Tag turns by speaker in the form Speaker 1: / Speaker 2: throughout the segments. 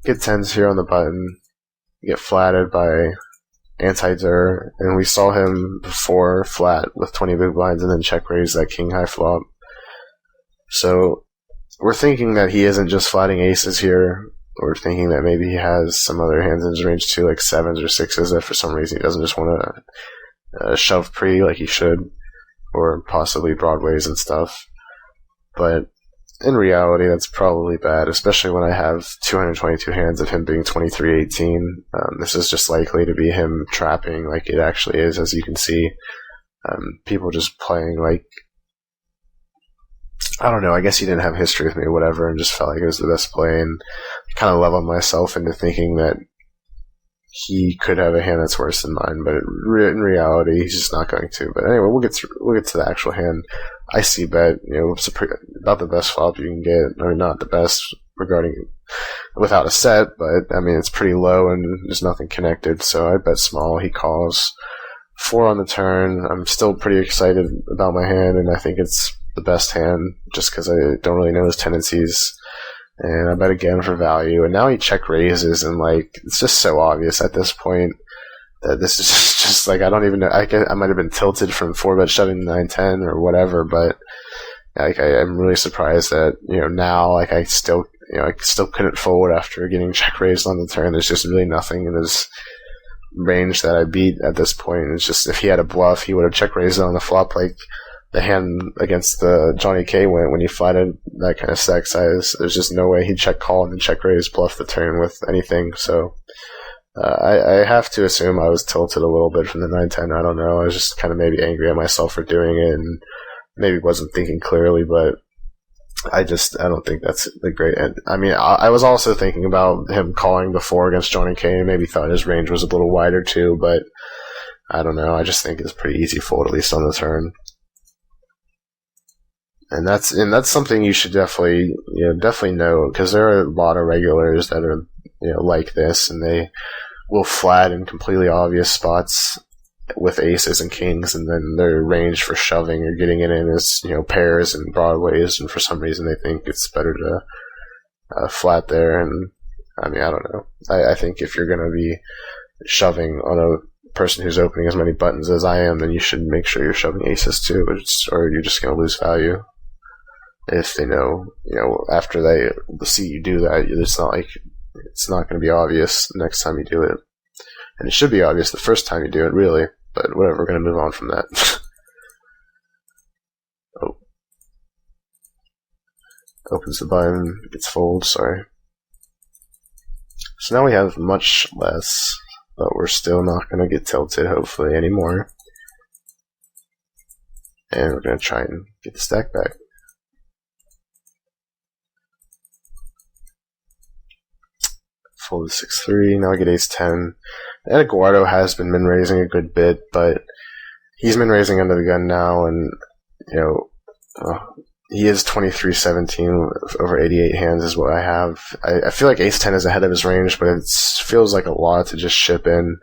Speaker 1: get tens here on the button, get flatted by anti-dur, and we saw him before flat with 20 big blinds and then check raise that king high flop. So we're thinking that he isn't just flatting aces here. We're thinking that maybe he has some other hands in his range too, like sevens or sixes, if for some reason he doesn't just want to shove pre like he should, or possibly broadways and stuff. But in reality, that's probably bad, especially when I have 222 hands of him being 23-18. This is just likely to be him trapping like it actually is, as you can see. People just playing like, I don't know, I guess he didn't have history with me or whatever and just felt like it was the best play, and kind of leveled myself into thinking that he could have a hand that's worse than mine, but in reality, he's just not going to. But anyway, we'll get to the actual hand. I see bet, it's about the best flop you can get. I mean, not the best regarding without a set, but I mean, it's pretty low and there's nothing connected, so I bet small. He calls 4 on the turn. I'm still pretty excited about my hand, and I think it's the best hand just because I don't really know his tendencies. And I bet again for value, and now he check raises, and like it's just so obvious at this point that this is just like, I don't even know. I might have been tilted from 4-bet shoving 9-10 or whatever, but like I'm really surprised that now like I still couldn't fold after getting check raised on the turn. There's just really nothing in his range that I beat at this point. It's just, if he had a bluff, he would have check raised on the flop like the hand against the Johnny K went when he flatted that kind of stack size. There's just no way he'd check call and then check raise bluff the turn with anything. So I have to assume I was tilted a little bit from the 9-10. I don't know. I was just kind of maybe angry at myself for doing it and maybe wasn't thinking clearly, but I don't think that's the great end. I mean, I was also thinking about him calling before against Johnny K and maybe thought his range was a little wider too, but I don't know. I just think it's pretty easy fold, at least on the turn. And that's something you should definitely know, because there are a lot of regulars that are like this, and they will flat in completely obvious spots with aces and kings, and then their range for shoving or getting it in is pairs and broadways, and for some reason they think it's better to flat there. And I mean, I don't know. I think if you're going to be shoving on a person who's opening as many buttons as I am, then you should make sure you're shoving aces too, or you're just going to lose value. If they know, after they see you do that, it's not going to be obvious the next time you do it. And it should be obvious the first time you do it, really. But whatever, we're going to move on from that. Oh. Opens the button, gets fold, sorry. So now we have much less, but we're still not going to get tilted, hopefully, anymore. And we're going to try and get the stack back. Fold to 6-3, now I get ace-10. And Eduardo has been min-raising a good bit, but he's min-raising under the gun now, and, he is 23-17 over 88 hands is what I have. I feel like ace-10 is ahead of his range, but it feels like a lot to just ship in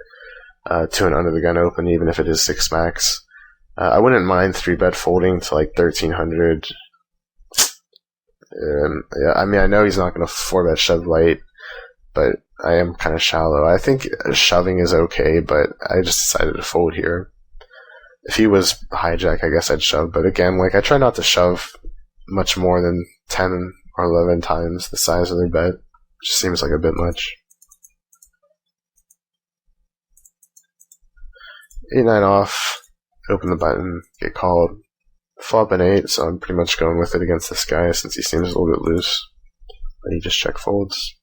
Speaker 1: to an under the gun open, even if it is 6 max. I wouldn't mind 3-bet folding to like 1300. Yeah, I mean, I know he's not going to 4-bet shove light, but I am kind of shallow. I think shoving is okay, but I just decided to fold here. If he was hijack, I guess I'd shove, but again, like I try not to shove much more than 10 or 11 times the size of their bet. Which seems like a bit much. 8-9 off, open the button, get called. Flop an 8, so I'm pretty much going with it against this guy since he seems a little bit loose. But he just check folds.